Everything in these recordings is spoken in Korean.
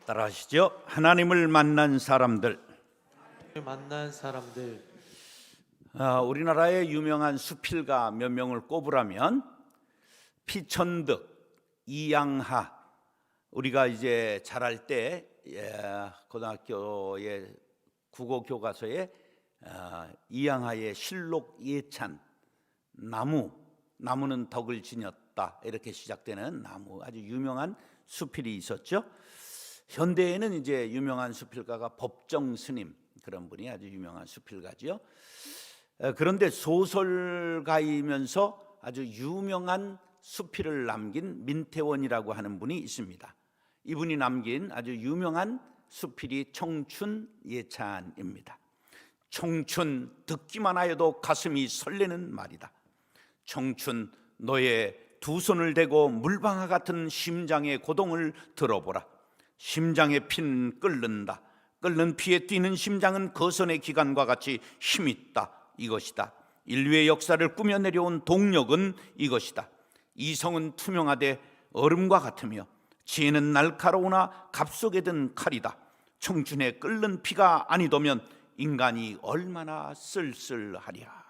따라하시죠. 하나님을 만난 사람들. 우리나라의 유명한 수필가 몇 명을 꼽으라면 피천득, 이양하, 우리가 이제 자랄 때 고등학교의 국어 교과서에 이양하의 실록 예찬, 나무는 덕을 지녔다 이렇게 시작되는 나무, 아주 유명한 수필이 있었죠. 현대에는 이제 유명한 수필가가 법정 스님, 그런 분이 아주 유명한 수필가죠. 그런데 소설가이면서 아주 유명한 수필을 남긴 민태원이라고 하는 분이 있습니다. 이분이 남긴 아주 유명한 수필이 청춘예찬입니다. 청춘, 듣기만 하여도 가슴이 설레는 말이다. 청춘, 너의 두 손을 대고 물방아 같은 심장의 고동을 들어보라. 심장의 피는 끓는다. 끓는 피에 뛰는 심장은 거선의 기관과 같이 힘있다. 이것이다. 인류의 역사를 꾸며 내려온 동력은 이것이다. 이성은 투명하되 얼음과 같으며 지혜는 날카로우나 갑 속에 든 칼이다. 청춘의 끓는 피가 아니더면 인간이 얼마나 쓸쓸하랴.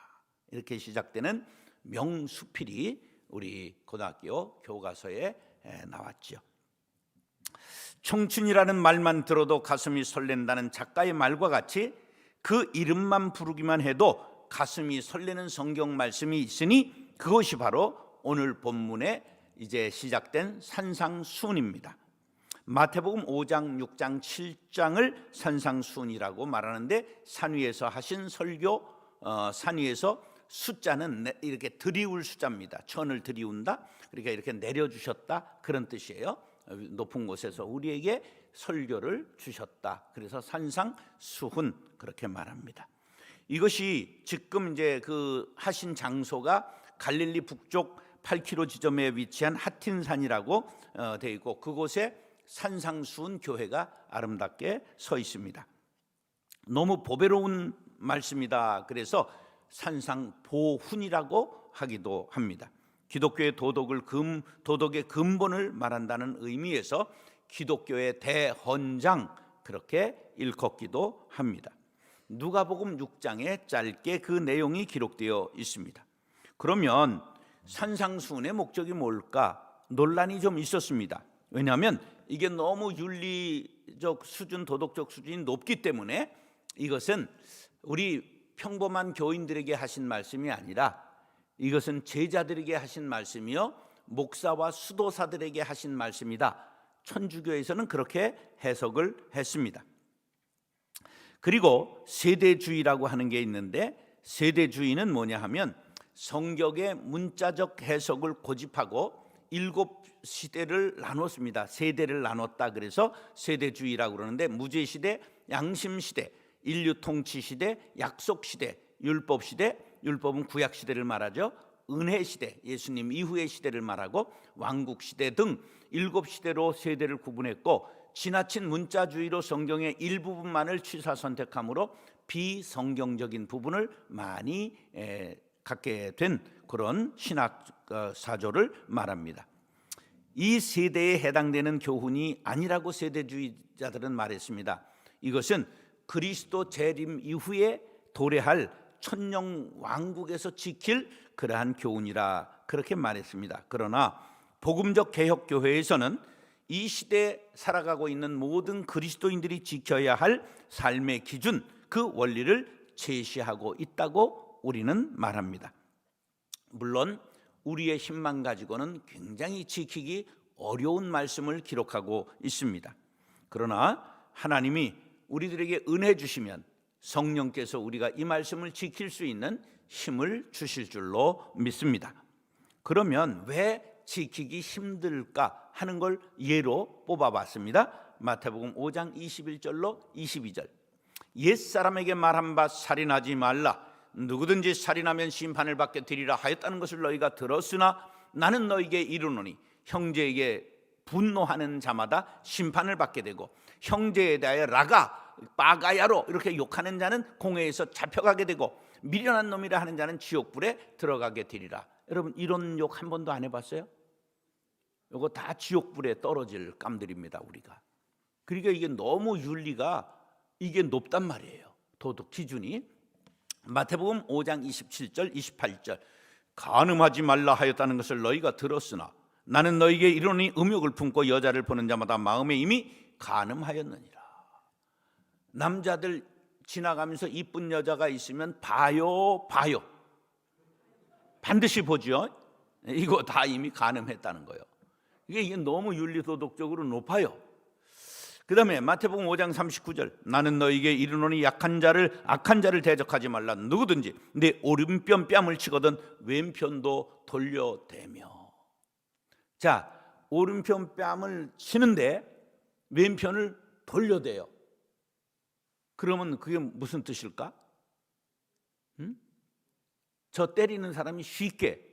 이렇게 시작되는 명수필이 우리 고등학교 교과서에 나왔죠. 청춘이라는 말만 들어도 가슴이 설렌다는 작가의 말과 같이 그 이름만 부르기만 해도 가슴이 설레는 성경 말씀이 있으니 그것이 바로 오늘 본문에 이제 시작된 산상수훈입니다. 마태복음 5장, 6장, 7장을 산상수훈이라고 말하는데, 산 위에서 하신 설교, 산 위에서 숫자는 이렇게 들이울 숫자입니다. 천을 들이운다, 그러니까 이렇게 내려주셨다, 그런 뜻이에요. 높은 곳에서 우리에게 설교를 주셨다. 그래서 산상수훈 그렇게 말합니다. 이것이 지금 이제 그 하신 장소가 갈릴리 북쪽 8km 지점에 위치한 하틴산이라고 되어 있고, 그곳에 산상수훈 교회가 아름답게 서 있습니다. 너무 보배로운 말씀이다. 그래서 산상보훈이라고 하기도 합니다. 기독교의 도덕의 근본을 말한다는 의미에서 기독교의 대헌장, 그렇게 일컫기도 합니다. 누가복음 6장에 짧게 그 내용이 기록되어 있습니다. 그러면 산상수훈의 목적이 뭘까? 논란이 좀 있었습니다. 왜냐하면 이게 너무 윤리적 수준, 도덕적 수준이 높기 때문에 이것은 우리 평범한 교인들에게 하신 말씀이 아니라 이것은 제자들에게 하신 말씀이요, 목사와 수도사들에게 하신 말씀이다. 천주교에서는 그렇게 해석을 했습니다. 그리고 세대주의라고 하는 게 있는데, 세대주의는 뭐냐 하면 성경의 문자적 해석을 고집하고 7시대를 나눴습니다. 세대를 나눴다. 그래서 세대주의라고 그러는데, 무죄시대, 양심시대, 인류통치시대, 약속시대, 율법시대, 율법은 구약시대를 말하죠. 은혜시대, 예수님 이후의 시대를 말하고 왕국시대 등 7시대로 세대를 구분했고, 지나친 문자주의로 성경의 일부분만을 취사 선택함으로 비성경적인 부분을 많이 갖게 된 그런 신학 사조를 말합니다. 이 세대에 해당되는 교훈이 아니라고 세대주의자들은 말했습니다. 이것은 그리스도 재림 이후에 도래할 천년 왕국에서 지킬 그러한 교훈이라 그렇게 말했습니다. 그러나 복음적 개혁교회에서는 이 시대에 살아가고 있는 모든 그리스도인들이 지켜야 할 삶의 기준, 그 원리를 제시하고 있다고 우리는 말합니다. 물론 우리의 힘만 가지고는 굉장히 지키기 어려운 말씀을 기록하고 있습니다. 그러나 하나님이 우리들에게 은혜 주시면 성령께서 우리가 이 말씀을 지킬 수 있는 힘을 주실 줄로 믿습니다. 그러면 왜 지키기 힘들까 하는 걸 예로 뽑아봤습니다. 마태복음 5장 21절로 22절. 옛사람에게 말한 바 살인하지 말라. 누구든지 살인하면 심판을 받게 되리라 하였다는 것을 너희가 들었으나 나는 너희에게 이르노니 형제에게 분노하는 자마다 심판을 받게 되고, 형제에 대하여 라가 빠가야로 이렇게 욕하는 자는 공회에서 잡혀가게 되고, 미련한 놈이라 하는 자는 지옥불에 들어가게 되리라. 여러분, 이런 욕 한 번도 안 해봤어요? 이거 다 지옥불에 떨어질 감들입니다. 우리가 그러니까 이게 너무 윤리가 이게 높단 말이에요. 도덕 기준이. 마태복음 5장 27절 28절 간음하지 말라 하였다는 것을 너희가 들었으나 나는 너희에게 이르노니 음욕을 품고 여자를 보는 자마다 마음에 이미 간음하였느니라. 남자들 지나가면서 이쁜 여자가 있으면 봐요 반드시 보죠. 이거 다 이미 간음했다는 거예요. 이게 너무 윤리도덕적으로 높아요. 그 다음에 마태복음 5장 39절 나는 너희에게 이르노니 악한 자를 대적하지 말라. 누구든지 내 오른편 뺨을 치거든 왼편도 돌려대며. 자, 오른편 뺨을 치는데 왼편을 돌려대요. 그러면 그게 무슨 뜻일까? 저 때리는 사람이 쉽게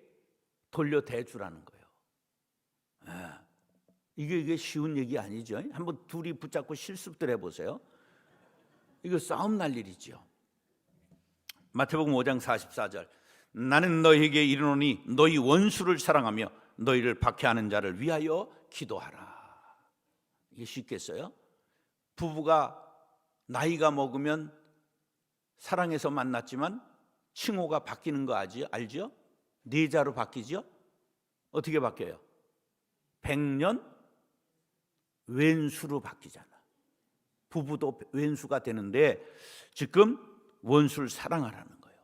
돌려대주라는 거예요. 이게 쉬운 얘기 아니죠. 한번 둘이 붙잡고 실습들 해보세요. 이거 싸움 날 일이죠. 마태복음 5장 44절 나는 너희에게 이르노니 너희 원수를 사랑하며 너희를 박해하는 자를 위하여 기도하라. 이게 쉽겠어요? 부부가 나이가 먹으면 사랑해서 만났지만 칭호가 바뀌는 거 알죠? 내자로 바뀌죠? 어떻게 바뀌어요? 100년 왼수로 바뀌잖아. 부부도 왼수가 되는데 지금 원수를 사랑하라는 거예요.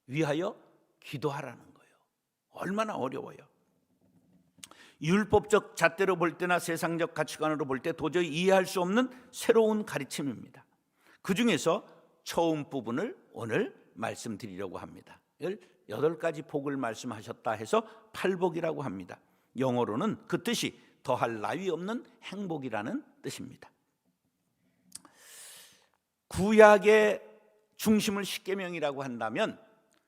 위하여 기도하라는 거예요. 얼마나 어려워요. 율법적 잣대로 볼 때나 세상적 가치관으로 볼 때 도저히 이해할 수 없는 새로운 가르침입니다. 그 중에서 처음 부분을 오늘 말씀드리려고 합니다. 18가지 복을 말씀하셨다 해서 팔복이라고 합니다. 영어로는 그 뜻이 더할 나위 없는 행복이라는 뜻입니다. 구약의 중심을 십계명이라고 한다면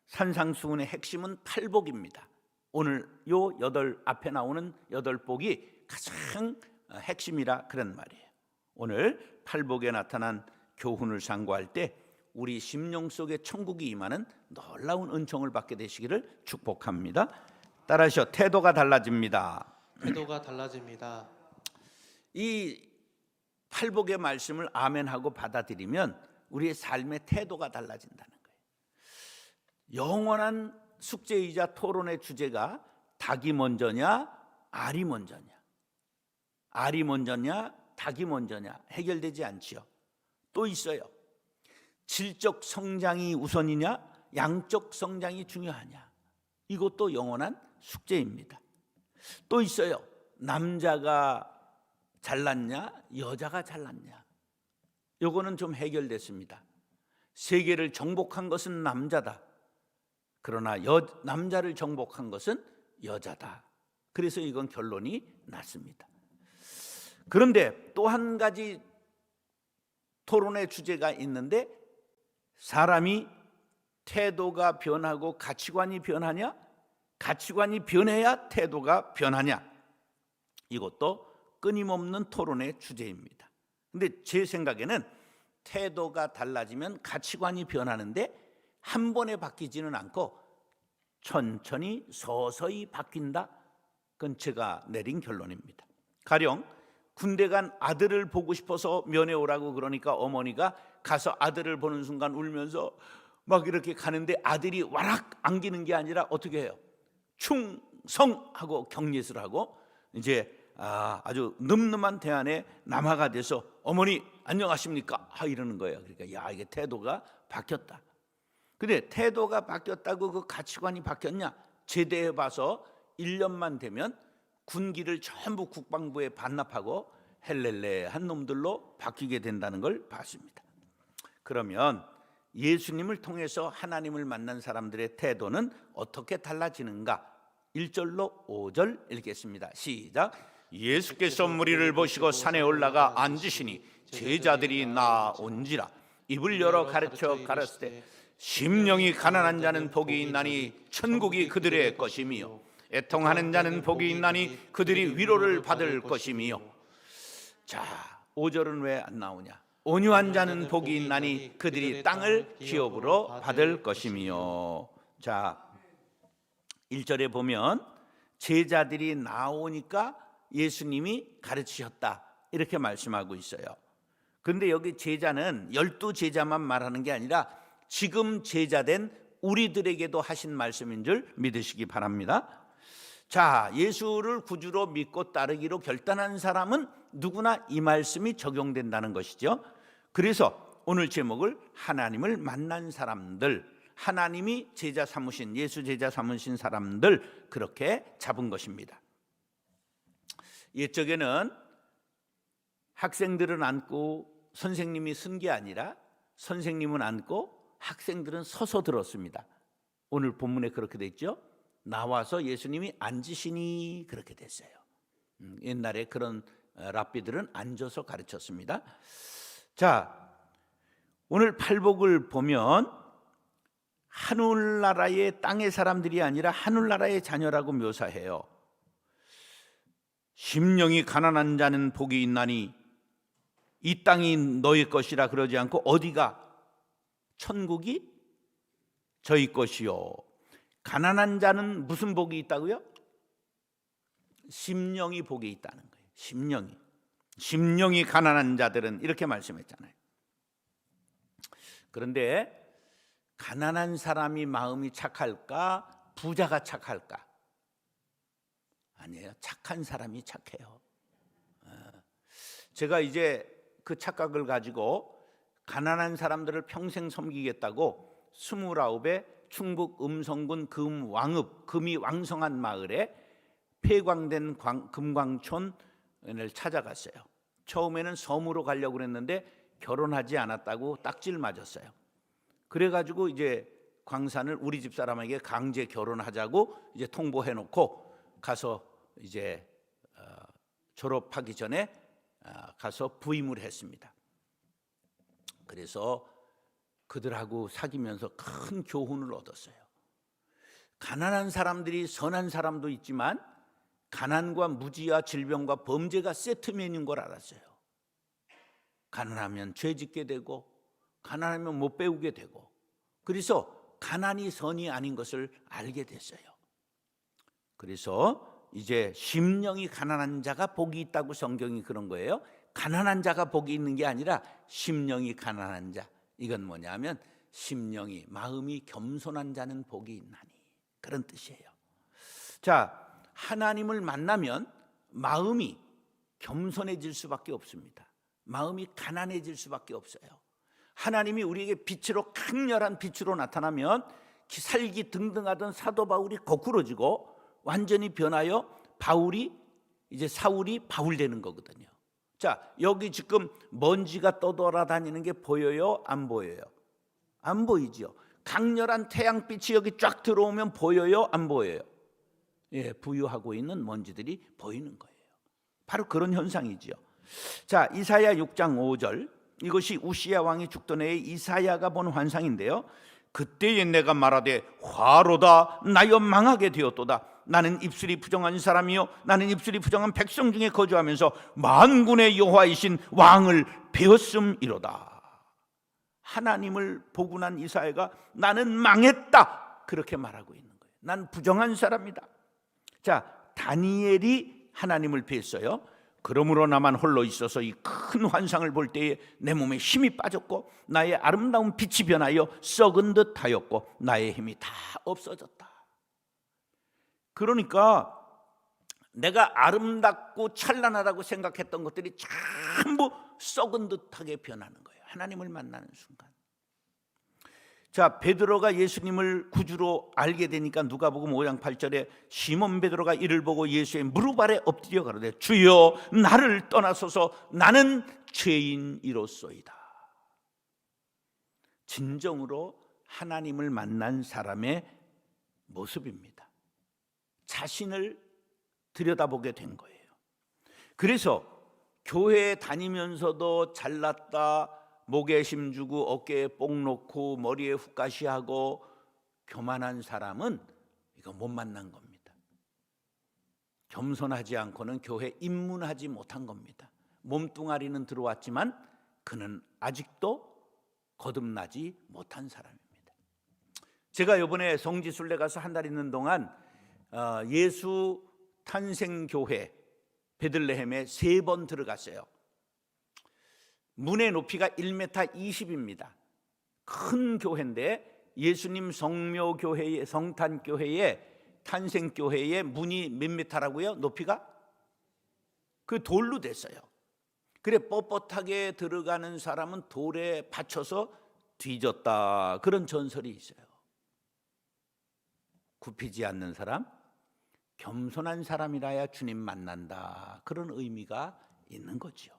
산상수훈의 핵심은 팔복입니다. 오늘 요 앞에 나오는 8복이 가장 핵심이라 그런 말이에요. 오늘 팔복에 나타난 교훈을 상고할 때 우리 심령 속에 천국이 임하는 놀라운 은총을 받게 되시기를 축복합니다. 따라하시오. 태도가 달라집니다. 태도가 달라집니다. 이 팔복의 말씀을 아멘하고 받아들이면 우리의 삶의 태도가 달라진다는 거예요. 영원한 숙제이자 토론의 주제가 닭이 먼저냐 알이 먼저냐, 알이 먼저냐 닭이 먼저냐 해결되지 않지요. 또 있어요. 질적 성장이 우선이냐 양적 성장이 중요하냐, 이것도 영원한 숙제입니다. 또 있어요. 남자가 잘났냐 여자가 잘났냐, 요거는 좀 해결됐습니다. 세계를 정복한 것은 남자다. 그러나 남자를 정복한 것은 여자다. 그래서 이건 결론이 났습니다. 그런데 또 한 가지 토론의 주제가 있는데, 사람이 태도가 변하고 가치관이 변하냐, 가치관이 변해야 태도가 변하냐, 이것도 끊임없는 토론의 주제입니다. 근데 제 생각에는 태도가 달라지면 가치관이 변하는데 한 번에 바뀌지는 않고 천천히 서서히 바뀐다. 그건 제가 내린 결론입니다. 가령 군대 간 아들을 보고 싶어서 면회 오라고 그러니까 어머니가 가서 아들을 보는 순간 울면서 막 이렇게 가는데 아들이 와락 안기는 게 아니라 어떻게 해요? 충성하고 격려를 하고 이제 아주 늠름한 대안에 남아가 돼서 어머니 안녕하십니까 이러는 거예요. 그러니까 야, 이게 태도가 바뀌었다. 근데 태도가 바뀌었다고 그 가치관이 바뀌었냐? 제대해 봐서 1년만 되면 군기를 전부 국방부에 반납하고 헬렐레한 놈들로 바뀌게 된다는 걸 봤습니다. 그러면 예수님을 통해서 하나님을 만난 사람들의 태도는 어떻게 달라지는가? 1절로 5절 읽겠습니다. 시작. 예수께서 무리를 보시고 산에 올라가 앉으시니 제자들이 나온지라. 입을 열어 가르쳐 가라사대 심령이 가난한 자는 복이 있나니 천국이 그들의 것이며 애통하는 자는 복이 있나니 그들이 위로를 받을 것이며. 자, 5절은 왜 안 나오냐? 온유한 자는 복이 있나니 그들이 땅을 기업으로 받을 것이며. 자, 1절에 보면 제자들이 나오니까 예수님이 가르치셨다 이렇게 말씀하고 있어요. 그런데 여기 제자는 12제자만 말하는 게 아니라 지금 제자된 우리들에게도 하신 말씀인 줄 믿으시기 바랍니다. 자, 예수를 구주로 믿고 따르기로 결단한 사람은 누구나 이 말씀이 적용된다는 것이죠. 그래서 오늘 제목을 하나님을 만난 사람들, 하나님이 제자 삼으신, 예수 제자 삼으신 사람들, 그렇게 잡은 것입니다. 옛적에는 학생들은 앉고 선생님이 쓴 게 아니라 선생님은 앉고 학생들은 서서 들었습니다. 오늘 본문에 그렇게 돼 있죠. 나와서 예수님이 앉으시니 그렇게 됐어요. 옛날에 그런 랍비들은 앉아서 가르쳤습니다. 자, 오늘 팔복을 보면 하늘나라의 땅의 사람들이 아니라 하늘나라의 자녀라고 묘사해요. 심령이 가난한 자는 복이 있나니 이 땅이 너희 것이라 그러지 않고 어디가? 천국이 저희 것이요. 가난한 자는 무슨 복이 있다고요? 심령이 복이 있다는 거예요. 심령이 가난한 자들은 이렇게 말씀했잖아요. 그런데 가난한 사람이 마음이 착할까? 부자가 착할까? 아니에요. 착한 사람이 착해요. 제가 이제 그 착각을 가지고 가난한 사람들을 평생 섬기겠다고 29에 충북 음성군 금왕읍, 금이 왕성한 마을에 폐광된 금광촌을 찾아갔어요. 처음에는 섬으로 가려고 그랬는데 결혼하지 않았다고 딱지를 맞았어요. 그래가지고 이제 광산을 우리 집 사람에게 강제 결혼하자고 이제 통보해놓고 가서 이제 졸업하기 전에 가서 부임을 했습니다. 그래서 그들하고 사귀면서 큰 교훈을 얻었어요. 가난한 사람들이 선한 사람도 있지만 가난과 무지와 질병과 범죄가 세트 메뉴인 걸 알았어요. 가난하면 죄 짓게 되고 가난하면 못 배우게 되고, 그래서 가난이 선이 아닌 것을 알게 됐어요. 그래서 이제 심령이 가난한 자가 복이 있다고 성경이 그런 거예요. 가난한 자가 복이 있는 게 아니라 심령이 가난한 자, 이건 뭐냐면 심령이, 마음이 겸손한 자는 복이 있나니, 그런 뜻이에요. 자, 하나님을 만나면 마음이 겸손해질 수밖에 없습니다. 마음이 가난해질 수밖에 없어요. 하나님이 우리에게 빛으로, 강렬한 빛으로 나타나면 살기 등등하던 사도 바울이 거꾸로지고 완전히 변하여 사울이 바울 되는 거거든요. 자, 여기 지금 먼지가 떠돌아다니는 게 보여요? 안 보여요? 안 보이죠. 강렬한 태양빛이 여기 쫙 들어오면 보여요? 안 보여요? 예, 부유하고 있는 먼지들이 보이는 거예요. 바로 그런 현상이지요. 자, 이사야 6장 5절, 이것이 우시야 왕이 죽던 해에 이사야가 본 환상인데요. 그때에 내가 말하되 화로다, 나여 망하게 되었도다. 나는 입술이 부정한 사람이요, 나는 입술이 부정한 백성 중에 거주하면서 만군의 여호와이신 왕을 배웠음이로다. 하나님을 보고 난 이사야가 나는 망했다, 그렇게 말하고 있는 거예요. 난 부정한 사람이다. 자, 다니엘이 하나님을 뵀어요. 그러므로 나만 홀로 있어서 이 큰 환상을 볼 때에 내 몸에 힘이 빠졌고 나의 아름다운 빛이 변하여 썩은 듯 하였고 나의 힘이 다 없어졌다. 그러니까 내가 아름답고 찬란하다고 생각했던 것들이 전부 썩은 듯하게 변하는 거예요. 하나님을 만나는 순간. 자, 베드로가 예수님을 구주로 알게 되니까 누가복음 5장 8절에 시몬 베드로가 이를 보고 예수의 무릎 아래 엎드려 가로되 주여 나를 떠나소서 나는 죄인이로소이다. 진정으로 하나님을 만난 사람의 모습입니다. 자신을 들여다보게 된 거예요. 그래서 교회에 다니면서도 잘났다, 목에 힘주고 어깨에 뽕 놓고 머리에 훅가시하고 교만한 사람은 이거 못 만난 겁니다. 겸손하지 않고는 교회 입문하지 못한 겁니다. 몸뚱아리는 들어왔지만 그는 아직도 거듭나지 못한 사람입니다. 제가 이번에 성지순례 가서 한 달 있는 동안 예수 탄생교회 베들레헴에 3번 들어갔어요. 문의 높이가 1m 20입니다. 큰 교회인데 예수님 성묘교회의 성탄교회의 탄생교회의 문이 몇 미터라고요? 높이가? 그 돌로 됐어요. 그래 뻣뻣하게 들어가는 사람은 돌에 받쳐서 뒤졌다, 그런 전설이 있어요. 굽히지 않는 사람, 겸손한 사람이라야 주님 만난다, 그런 의미가 있는 거죠.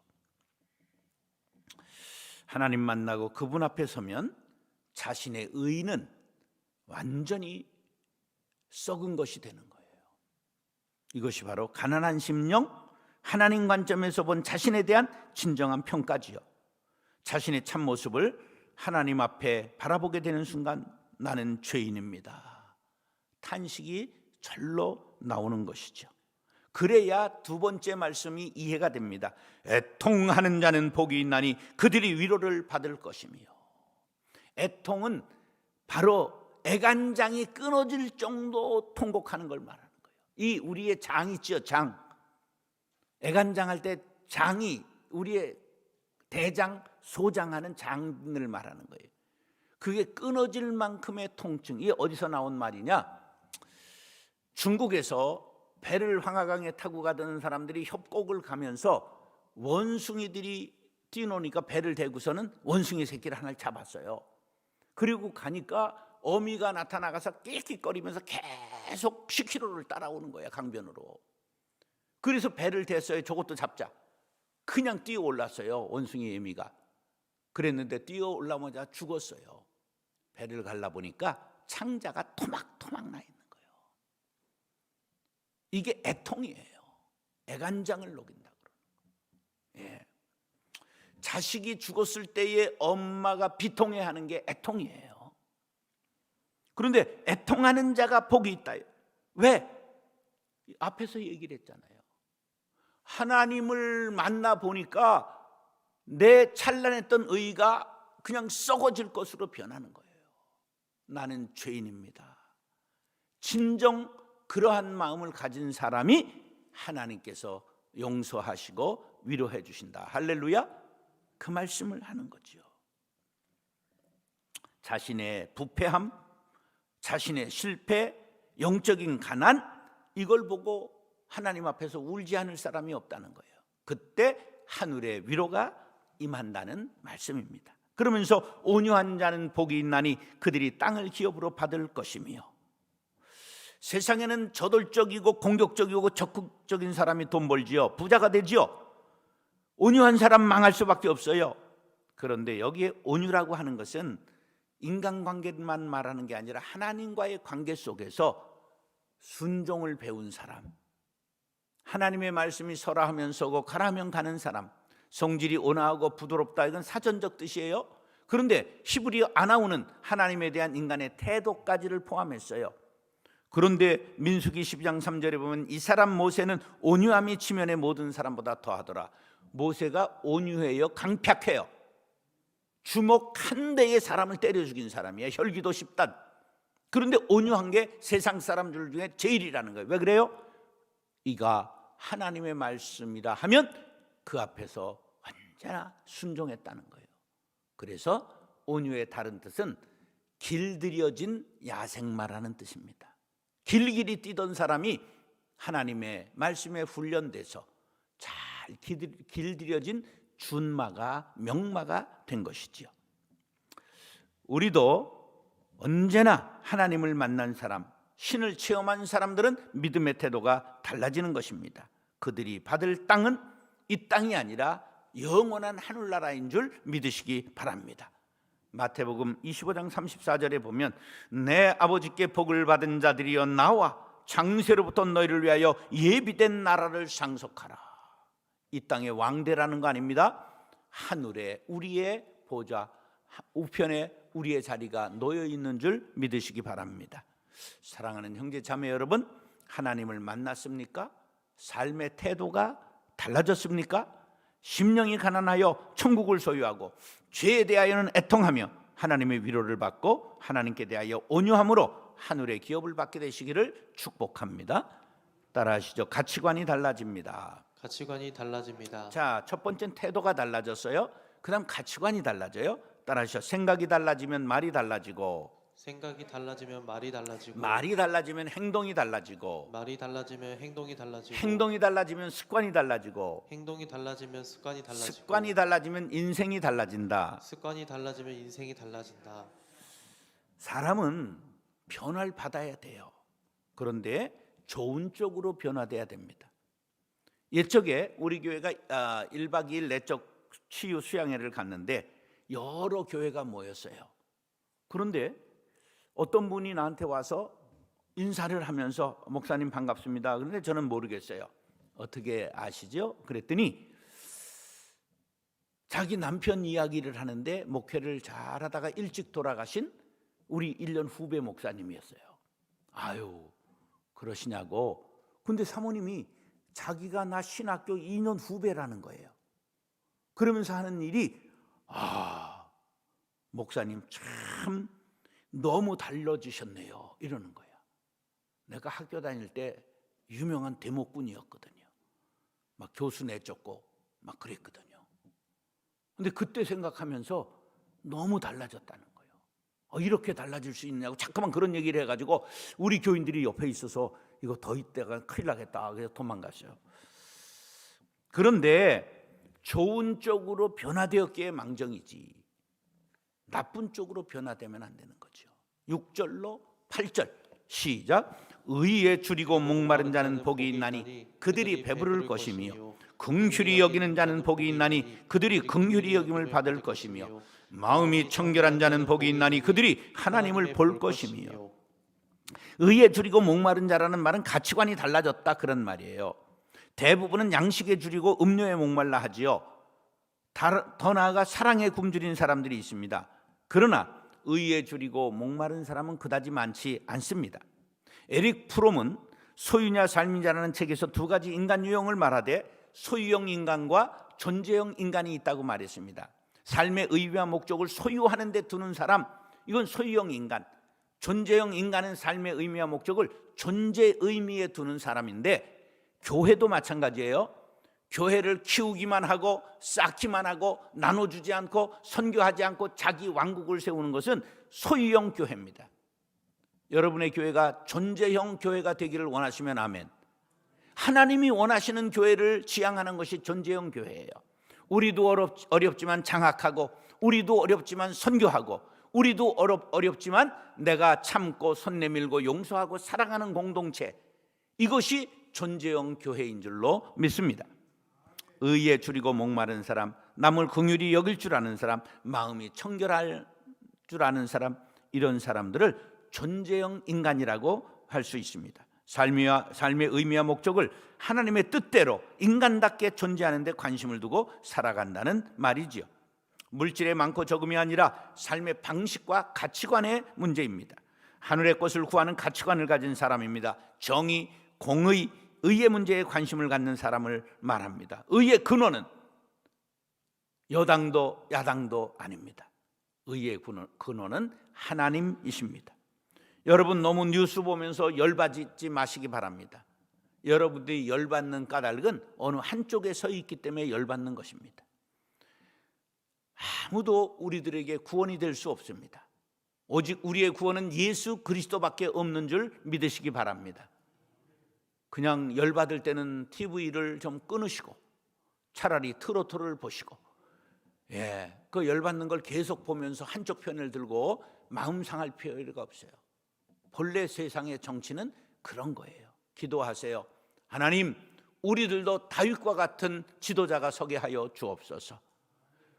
하나님 만나고 그분 앞에 서면 자신의 의는 완전히 썩은 것이 되는 거예요. 이것이 바로 가난한 심령, 하나님 관점에서 본 자신에 대한 진정한 평가지요. 자신의 참모습을 하나님 앞에 바라보게 되는 순간 나는 죄인입니다, 탄식이 절로 나오는 것이죠. 그래야 두 번째 말씀이 이해가 됩니다. 애통하는 자는 복이 있나니 그들이 위로를 받을 것이며. 애통은 바로 애간장이 끊어질 정도 통곡하는 걸 말하는 거예요. 이 우리의 장 있죠, 장. 애간장할 때 장이 우리의 대장, 소장하는 장을 말하는 거예요. 그게 끊어질 만큼의 통증. 이게 어디서 나온 말이냐? 중국에서 배를 황하강에 타고 가던 사람들이 협곡을 가면서 원숭이들이 뛰노니까 배를 대고서는 원숭이 새끼를 하나를 잡았어요. 그리고 가니까 어미가 나타나가서 끽끽거리면서 계속 10km를 따라오는 거야, 강변으로. 그래서 배를 댔어요. 저것도 잡자. 그냥 뛰어 올랐어요, 원숭이 애미가. 그랬는데 뛰어 올라오자 죽었어요. 배를 갈라 보니까 창자가 토막토막 나 있는 거예요. 이게 애통이에요. 애간장을 녹인다 그러는. 예. 자식이 죽었을 때에 엄마가 비통해하는 게 애통이에요. 그런데 애통하는 자가 복이 있다. 왜? 앞에서 얘기를 했잖아요. 하나님을 만나 보니까 내 찬란했던 의가 그냥 썩어질 것으로 변하는 거예요. 나는 죄인입니다. 진정 그러한 마음을 가진 사람이 하나님께서 용서하시고 위로해 주신다. 할렐루야. 그 말씀을 하는 거지요. 자신의 부패함, 자신의 실패, 영적인 가난, 이걸 보고 하나님 앞에서 울지 않을 사람이 없다는 거예요. 그때 하늘의 위로가 임한다는 말씀입니다. 그러면서 온유한 자는 복이 있나니 그들이 땅을 기업으로 받을 것이며. 세상에는 저돌적이고 공격적이고 적극적인 사람이 돈 벌지요, 부자가 되지요. 온유한 사람 망할 수밖에 없어요. 그런데 여기에 온유라고 하는 것은 인간관계만 말하는 게 아니라 하나님과의 관계 속에서 순종을 배운 사람, 하나님의 말씀이 서라 하면 서고 가라 하면 가는 사람, 성질이 온화하고 부드럽다, 이건 사전적 뜻이에요. 그런데 히브리어 아나우는 하나님에 대한 인간의 태도까지를 포함했어요. 그런데 민수기 12장 3절에 보면 이 사람 모세는 온유함이 지면의 모든 사람보다 더하더라. 모세가 온유해요, 강팍해요. 주먹 한 대에 사람을 때려 죽인 사람이에요. 혈기도 10단. 그런데 온유한 게 세상 사람들 중에 제일이라는 거예요. 왜 그래요? 이가 하나님의 말씀이라 하면 그 앞에서 언제나 순종했다는 거예요. 그래서 온유의 다른 뜻은 길들여진 야생마라는 뜻입니다. 길길이 뛰던 사람이 하나님의 말씀에 훈련돼서 잘 길들여진 준마가, 명마가 된 것이지요. 우리도 언제나 하나님을 만난 사람, 신을 체험한 사람들은 믿음의 태도가 달라지는 것입니다. 그들이 받을 땅은 이 땅이 아니라 영원한 하늘나라인 줄 믿으시기 바랍니다. 마태복음 25장 34절에 보면 내 아버지께 복을 받은 자들이여 나와 창세로부터 너희를 위하여 예비된 나라를 상속하라. 이 땅의 왕대라는 거 아닙니다. 하늘에 우리의 보좌 우편에 우리의 자리가 놓여 있는 줄 믿으시기 바랍니다. 사랑하는 형제 자매 여러분, 하나님을 만났습니까? 삶의 태도가 달라졌습니까? 심령이 가난하여 천국을 소유하고 죄에 대하여는 애통하며 하나님의 위로를 받고 하나님께 대하여 온유함으로 하늘의 기업을 받게 되시기를 축복합니다. 따라하시죠. 가치관이 달라집니다. 가치관이 달라집니다. 자, 첫 번째는 태도가 달라졌어요. 그다음 가치관이 달라져요. 따라하시죠. 생각이 달라지면 말이 달라지고, 생각이 달라지면 말이 달라지고, 말이 달라지면 행동이 달라지고, 말이 달라지면 행동이 달라지고, 행동이 달라지면 습관이 달라지고, 행동이 달라지면 습관이 달라지고, 습관이 달라지면 인생이 달라진다. 습관이 달라지면 인생이 달라진다. 사람은 변화를 받아야 돼요. 그런데 좋은 쪽으로 변화돼야 됩니다. 옛적에 우리 교회가 1박 2일 내적 치유 수양회를 갔는데 여러 교회가 모였어요. 그런데 어떤 분이 나한테 와서 인사를 하면서 목사님 반갑습니다. 그런데 저는 모르겠어요. 어떻게 아시죠? 그랬더니 자기 남편 이야기를 하는데 목회를 잘하다가 일찍 돌아가신 우리 1년 후배 목사님이었어요. 아유, 그러시냐고. 근데 사모님이 자기가 나 신학교 2년 후배라는 거예요. 그러면서 하는 일이 목사님 참 너무 달라지셨네요 이러는 거야. 내가 학교 다닐 때 유명한 대목꾼이었거든요. 막 교수 내쫓고 막 그랬거든요. 근데 그때 생각하면서 너무 달라졌다는 거예요. 이렇게 달라질 수 있냐고 자꾸만 그런 얘기를 해가지고 우리 교인들이 옆에 있어서 이거 더 있다가 큰일 나겠다 그래서 도망갔어요. 그런데 좋은 쪽으로 변화되었기에 망정이지 나쁜 쪽으로 변화되면 안 되는 거죠. 6절로 8절 시작. 의에 줄이고 목마른 자는 복이 있나니 그들이 배부를 것이며 긍휼히 여기는 자는 복이 있나니 그들이 긍휼히 여김을 받을 것이며 마음이 청결한 자는 복이 있나니 그들이 하나님을 볼 것이며. 의에 줄이고 목마른 자라는 말은 가치관이 달라졌다 그런 말이에요. 대부분은 양식에 줄이고 음료에 목말라 하지요. 더 나아가 사랑에 굶주린 사람들이 있습니다. 그러나 의에 줄이고 목마른 사람은 그다지 많지 않습니다. 에릭 프롬은 소유냐 삶이냐라는 책에서 두 가지 인간 유형을 말하되 소유형 인간과 존재형 인간이 있다고 말했습니다. 삶의 의미와 목적을 소유하는 데 두는 사람, 이건 소유형 인간. 존재형 인간은 삶의 의미와 목적을 존재 의미에 두는 사람인데 교회도 마찬가지예요. 교회를 키우기만 하고 쌓기만 하고 나눠주지 않고 선교하지 않고 자기 왕국을 세우는 것은 소유형 교회입니다. 여러분의 교회가 존재형 교회가 되기를 원하시면 아멘. 하나님이 원하시는 교회를 지향하는 것이 존재형 교회예요. 우리도 어렵지만 장악하고 우리도 어렵지만 선교하고 우리도 어렵지만 내가 참고 손 내밀고 용서하고 사랑하는 공동체, 이것이 존재형 교회인 줄로 믿습니다. 의에 줄이고 목마른 사람, 남을 긍휼히 여길 줄 아는 사람, 마음이 청결할 줄 아는 사람, 이런 사람들을 존재형 인간이라고 할 수 있습니다. 삶의 의미와 목적을 하나님의 뜻대로 인간답게 존재하는 데 관심을 두고 살아간다는 말이지요. 물질의 많고 적음이 아니라 삶의 방식과 가치관의 문제입니다. 하늘의 것을 구하는 가치관을 가진 사람입니다. 정의, 공의, 의의 문제에 관심을 갖는 사람을 말합니다. 의의 근원은 여당도 야당도 아닙니다. 의의 근원은 하나님이십니다. 여러분 너무 뉴스 보면서 열받지 마시기 바랍니다. 여러분들이 열받는 까닭은 어느 한쪽에 서 있기 때문에 열받는 것입니다. 아무도 우리들에게 구원이 될 수 없습니다. 오직 우리의 구원은 예수 그리스도밖에 없는 줄 믿으시기 바랍니다. 그냥 열받을 때는 TV를 좀 끊으시고 차라리 트로트를 보시고, 그 열받는 걸 계속 보면서 한쪽 편을 들고 마음 상할 필요가 없어요. 본래 세상의 정치는 그런 거예요. 기도하세요. 하나님, 우리들도 다윗과 같은 지도자가 서게 하여 주옵소서.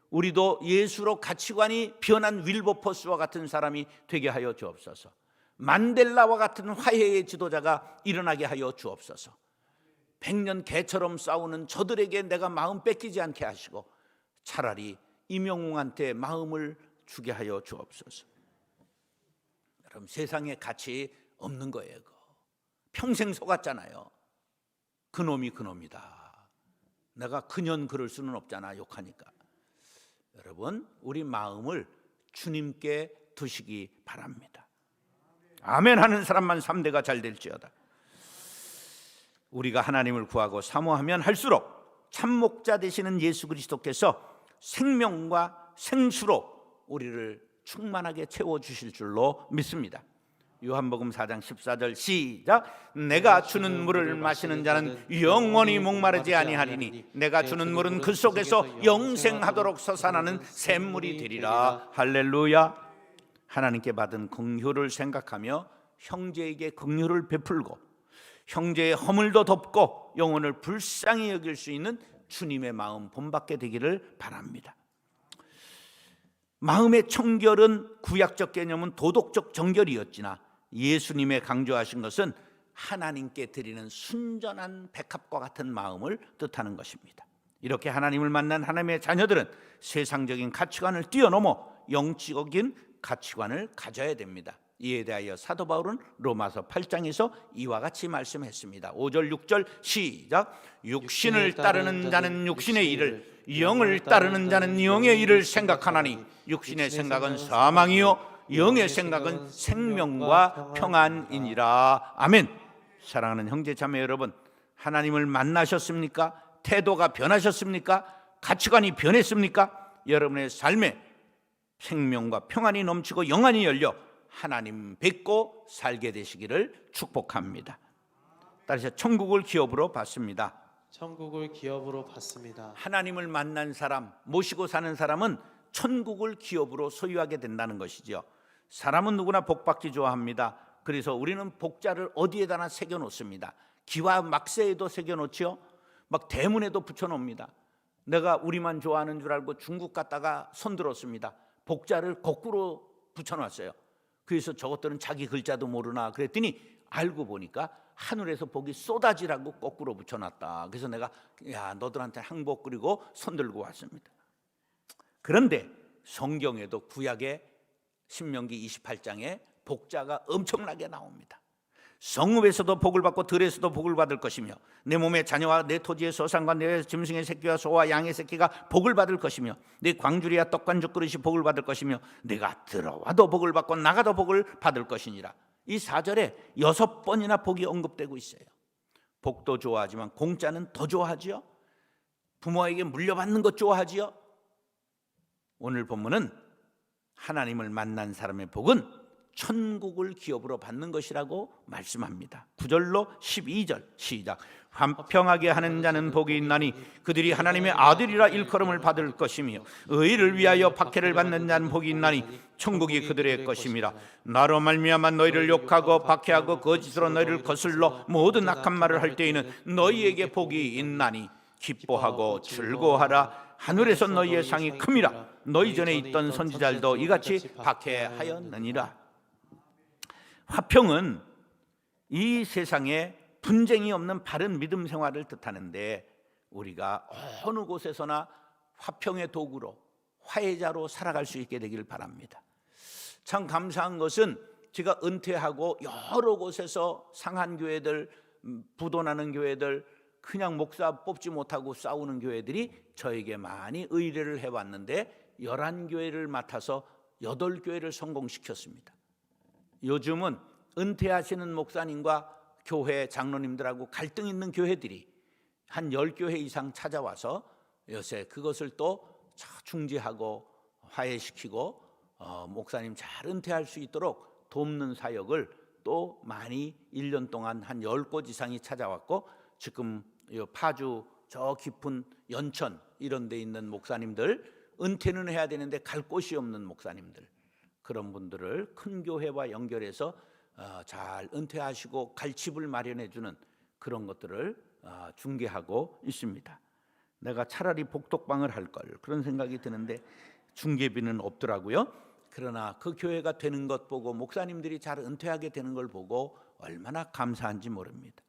우리도 예수로 가치관이 변한 윌버포스와 같은 사람이 되게 하여 주옵소서. 만델라와 같은 화해의 지도자가 일어나게 하여 주옵소서. 100년 개처럼 싸우는 저들에게 내가 마음 뺏기지 않게 하시고 차라리 이명웅한테 마음을 주게 하여 주옵소서. 여러분, 세상에 가치 없는 거예요. 평생 속았잖아요. 그놈이 그놈이다. 내가 그년 그럴 수는 없잖아, 욕하니까. 여러분, 우리 마음을 주님께 두시기 바랍니다. 아멘 하는 사람만 3대가 잘 될지어다. 우리가 하나님을 구하고 사모하면 할수록 참목자 되시는 예수 그리스도께서 생명과 생수로 우리를 충만하게 채워주실 줄로 믿습니다. 요한복음 4장 14절 시작. 내가 주는 물을 마시는 자는 영원히 목마르지 아니하리니 내가 주는 물은 그 속에서 영생하도록 솟아나는 샘물이 되리라. 할렐루야. 하나님께 받은 긍휼을 생각하며 형제에게 긍휼을 베풀고 형제의 허물도 덮고 영혼을 불쌍히 여길 수 있는 주님의 마음 본받게 되기를 바랍니다. 마음의 청결은 구약적 개념은 도덕적 정결이었지나 예수님의 강조하신 것은 하나님께 드리는 순전한 백합과 같은 마음을 뜻하는 것입니다. 이렇게 하나님을 만난 하나님의 자녀들은 세상적인 가치관을 뛰어넘어 영적인 가치관을 가져야 됩니다. 이에 대하여 사도 바울은 로마서 8장에서 이와 같이 말씀했습니다. 5절 6절 시작. 육신을 따르는 자는 육신의 일을, 영을 따르는 자는 영의 일을 생각하나니 육신의 생각은 사망이요 영의 생각은 생명과 평안이니라. 아멘. 사랑하는 형제 자매 여러분, 하나님을 만나셨습니까? 태도가 변하셨습니까? 가치관이 변했습니까? 여러분의 삶에 생명과 평안이 넘치고 영안이 열려 하나님 뵙고 살게 되시기를 축복합니다. 따라서 천국을 기업으로 받습니다. 천국을 기업으로 받습니다. 하나님을 만난 사람, 모시고 사는 사람은 천국을 기업으로 소유하게 된다는 것이죠. 사람은 누구나 복받기 좋아합니다. 그래서 우리는 복자를 어디에다나 새겨놓습니다. 기와 막새에도 새겨놓지요. 막 대문에도 붙여놓습니다. 내가 우리만 좋아하는 줄 알고 중국 갔다가 손들었습니다. 복자를 거꾸로 붙여놨어요. 그래서 저것들은 자기 글자도 모르나 그랬더니 알고 보니까 하늘에서 복이 쏟아지라고 거꾸로 붙여놨다. 그래서 내가 야 너들한테 항복 그리고 손들고 왔습니다. 그런데 성경에도 구약의 신명기 28장에 복자가 엄청나게 나옵니다. 성읍에서도 복을 받고 들에서도 복을 받을 것이며 내 몸의 자녀와 내 토지의 소산과 내 짐승의 새끼와 소와 양의 새끼가 복을 받을 것이며 내 광주리와 떡간죽 그릇이 복을 받을 것이며 내가 들어와도 복을 받고 나가도 복을 받을 것이니라. 이 4절에 6번이나 복이 언급되고 있어요. 복도 좋아하지만 공짜는 더 좋아하지요. 부모에게 물려받는 것 좋아하지요. 오늘 본문은 하나님을 만난 사람의 복은 천국을 기업으로 받는 것이라고 말씀합니다. 9절로 12절 시작. 화평하게 하는 자는 복이 있나니 그들이 하나님의 아들이라 일컬음을 받을 것이며 의를 위하여 박해를 받는 자는 복이 있나니 천국이 그들의 것임이라. 나로 말미암아 너희를 욕하고 박해하고 거짓으로 너희를 거슬러 모든 악한 말을 할 때에는 너희에게 복이 있나니 기뻐하고 즐거워하라. 하늘에서 너희의 상이 큼이라. 너희 전에 있던 선지자들도 이같이 박해하였느니라. 화평은 이 세상에 분쟁이 없는 바른 믿음 생활을 뜻하는데 우리가 어느 곳에서나 화평의 도구로 화해자로 살아갈 수 있게 되길 바랍니다. 참 감사한 것은 제가 은퇴하고 여러 곳에서 상한 교회들, 부도나는 교회들, 그냥 목사 뽑지 못하고 싸우는 교회들이 저에게 많이 의뢰를 해왔는데 11교회를 맡아서 8교회를 성공시켰습니다. 요즘은 은퇴하시는 목사님과 교회 장로님들하고 갈등 있는 교회들이 한 10교회 이상 찾아와서 요새 그것을 또 중재하고 화해시키고 목사님 잘 은퇴할 수 있도록 돕는 사역을 또 많이 1년 동안 한 10곳 이상이 찾아왔고 지금 파주 저 깊은 연천 이런 데 있는 목사님들 은퇴는 해야 되는데 갈 곳이 없는 목사님들 그런 분들을 큰 교회와 연결해서 잘 은퇴하시고 갈 집을 마련해 주는 그런 것들을 중개하고 있습니다. 내가 차라리 복덕방을 할 걸 그런 생각이 드는데 중개비는 없더라고요. 그러나 그 교회가 되는 것 보고 목사님들이 잘 은퇴하게 되는 걸 보고 얼마나 감사한지 모릅니다.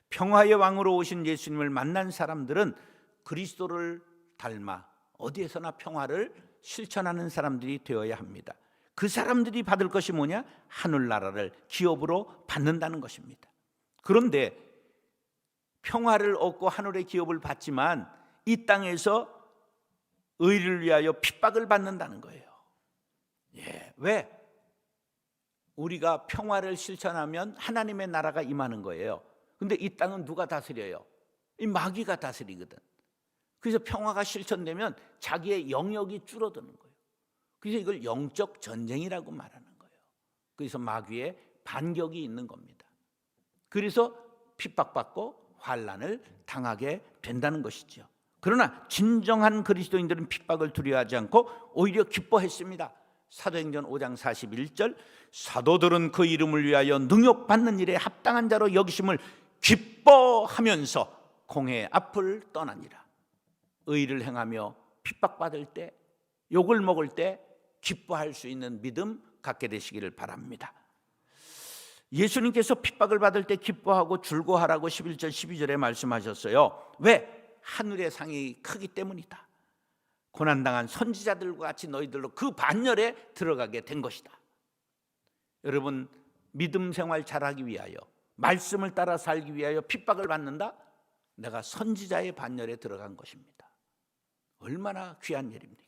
평화의 왕으로 오신 예수님을 만난 사람들은 그리스도를 닮아 어디에서나 평화를 실천하는 사람들이 되어야 합니다. 그 사람들이 받을 것이 뭐냐? 하늘나라를 기업으로 받는다는 것입니다. 그런데 평화를 얻고 하늘의 기업을 받지만 이 땅에서 의를 위하여 핍박을 받는다는 거예요. 왜? 우리가 평화를 실천하면 하나님의 나라가 임하는 거예요. 근데 이 땅은 누가 다스려요? 이 마귀가 다스리거든. 그래서 평화가 실천되면 자기의 영역이 줄어드는 거예요. 그래서 이걸 영적 전쟁이라고 말하는 거예요. 그래서 마귀의 반격이 있는 겁니다. 그래서 핍박받고 환난을 당하게 된다는 것이죠. 그러나 진정한 그리스도인들은 핍박을 두려워하지 않고 오히려 기뻐했습니다. 사도행전 5장 41절, 사도들은 그 이름을 위하여 능욕받는 일에 합당한 자로 여기심을 기뻐하면서 공회의 앞을 떠나니라. 의를 행하며 핍박받을 때, 욕을 먹을 때 기뻐할 수 있는 믿음 갖게 되시기를 바랍니다. 예수님께서 핍박을 받을 때 기뻐하고 즐거워하라고 11절 12절에 말씀하셨어요. 왜? 하늘의 상이 크기 때문이다. 고난당한 선지자들과 같이 너희들로 그 반열에 들어가게 된 것이다. 여러분, 믿음 생활 잘하기 위하여, 말씀을 따라 살기 위하여 핍박을 받는다? 내가 선지자의 반열에 들어간 것입니다. 얼마나 귀한 일입니까?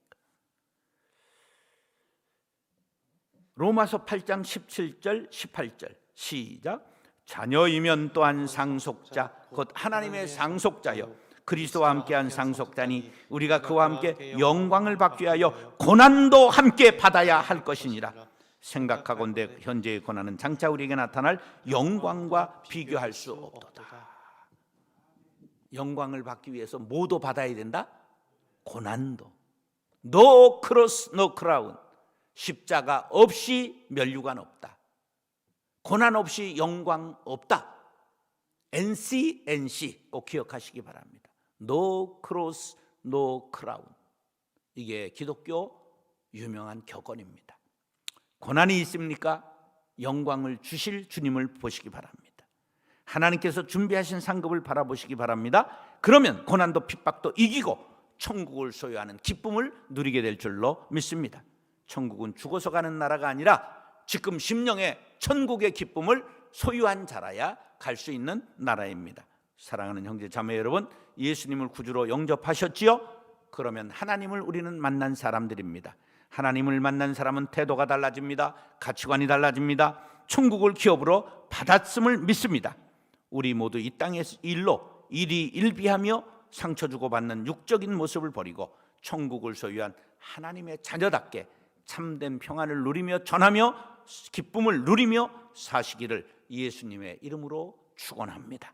로마서 8장 17절 18절 시작. 자녀이면 또한 상속자 곧 하나님의 상속자여 그리스도와 함께한 상속자니 우리가 그와 함께 영광을 받기 위하여 고난도 함께 받아야 할 것이니라. 생각하건대 현재의 고난은 장차 우리에게 나타날 영광과 비교할 수 없도다. 영광을 받기 위해서 뭐도 받아야 된다? 고난도. No cross, no crown. 십자가 없이 면류관 없다. 고난 없이 영광 없다. NC 꼭 기억하시기 바랍니다. No cross, no crown. 이게 기독교 유명한 격언입니다. 고난이 있습니까? 영광을 주실 주님을 보시기 바랍니다. 하나님께서 준비하신 상급을 바라보시기 바랍니다. 그러면 고난도 핍박도 이기고 천국을 소유하는 기쁨을 누리게 될 줄로 믿습니다. 천국은 죽어서 가는 나라가 아니라 지금 심령의 천국의 기쁨을 소유한 자라야 갈 수 있는 나라입니다. 사랑하는 형제 자매 여러분, 예수님을 구주로 영접하셨지요? 그러면 하나님을 우리는 만난 사람들입니다. 하나님을 만난 사람은 태도가 달라집니다. 가치관이 달라집니다. 천국을 기업으로 받았음을 믿습니다. 우리 모두 이 땅의 일로 일희일비하며 상처 주고받는 육적인 모습을 버리고 천국을 소유한 하나님의 자녀답게 참된 평안을 누리며 전하며 기쁨을 누리며 사시기를 예수님의 이름으로 축원합니다.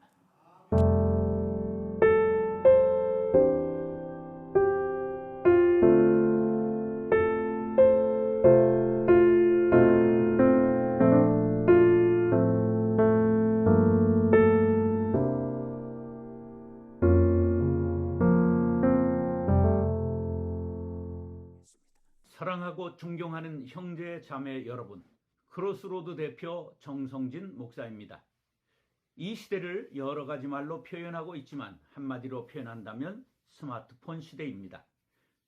사랑하고 존경하는 형제 자매 여러분, 크로스로드 대표 정성진 목사입니다. 이 시대를 여러 가지 말로 표현하고 있지만 한마디로 표현한다면 스마트폰 시대입니다.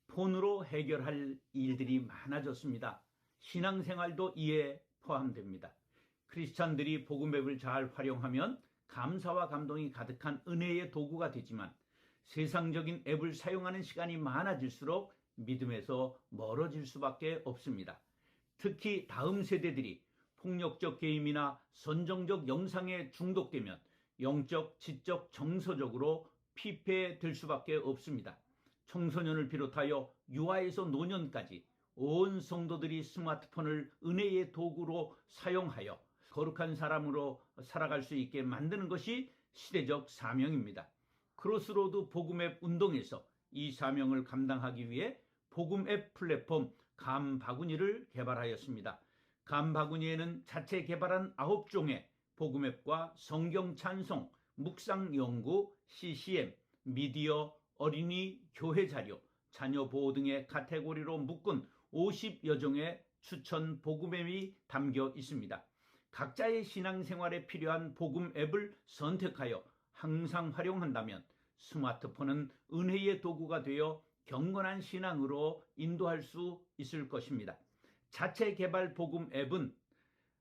폰으로 해결할 일들이 많아졌습니다. 신앙생활도 이에 포함됩니다. 크리스찬들이 복음 앱을 잘 활용하면 감사와 감동이 가득한 은혜의 도구가 되지만 세상적인 앱을 사용하는 시간이 많아질수록 믿음에서 멀어질 수밖에 없습니다. 특히 다음 세대들이 폭력적 게임이나 선정적 영상에 중독되면 영적, 지적, 정서적으로 피폐될 수밖에 없습니다. 청소년을 비롯하여 유아에서 노년까지 온 성도들이 스마트폰을 은혜의 도구로 사용하여 거룩한 사람으로 살아갈 수 있게 만드는 것이 시대적 사명입니다. 크로스로드 복음앱 운동에서 이 사명을 감당하기 위해 복음앱 플랫폼 감바구니를 개발하였습니다. 감바구니에는 자체 개발한 9종의 복음앱과 성경 찬송, 묵상 연구, CCM, 미디어, 어린이, 교회 자료, 자녀 보호 등의 카테고리로 묶은 50여 종의 추천 복음앱이 담겨 있습니다. 각자의 신앙생활에 필요한 복음앱을 선택하여 항상 활용한다면 스마트폰은 은혜의 도구가 되어 경건한 신앙으로 인도할 수 있을 것입니다. 자체 개발 복음 앱은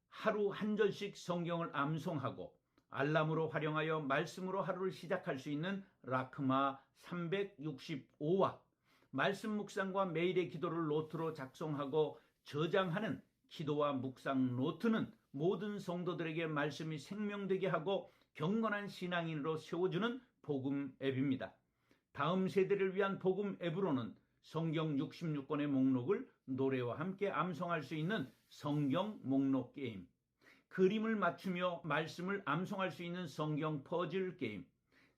하루 한 절씩 성경을 암송하고 알람으로 활용하여 말씀으로 하루를 시작할 수 있는 라크마 365와 말씀 묵상과 매일의 기도를 노트로 작성하고 저장하는 기도와 묵상 노트는 모든 성도들에게 말씀이 생명되게 하고 경건한 신앙인으로 세워주는 복음 앱입니다. 다음 세대를 위한 복음 앱으로는 성경 66권의 목록을 노래와 함께 암송할 수 있는 성경 목록 게임, 그림을 맞추며 말씀을 암송할 수 있는 성경 퍼즐 게임,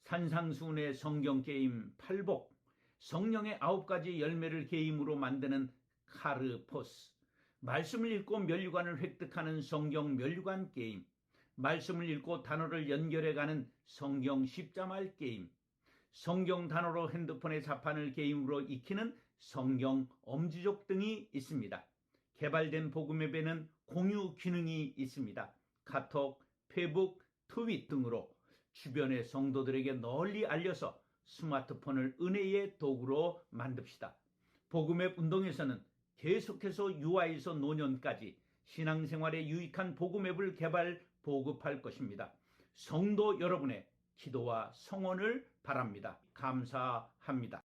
산상수훈의 성경 게임 팔복, 성령의 9가지 열매를 게임으로 만드는 카르포스, 말씀을 읽고 면류관을 획득하는 성경 면류관 게임, 말씀을 읽고 단어를 연결해가는 성경 십자말 게임, 성경 단어로 핸드폰의 자판을 게임으로 익히는 성경 엄지족 등이 있습니다. 개발된 복음 앱에는 공유 기능이 있습니다. 카톡, 페북, 트윗 등으로 주변의 성도들에게 널리 알려서 스마트폰을 은혜의 도구로 만듭시다. 복음앱 운동에서는 계속해서 유아에서 노년까지 신앙생활에 유익한 복음앱을 개발, 보급할 것입니다. 성도 여러분의 기도와 성원을 바랍니다. 감사합니다.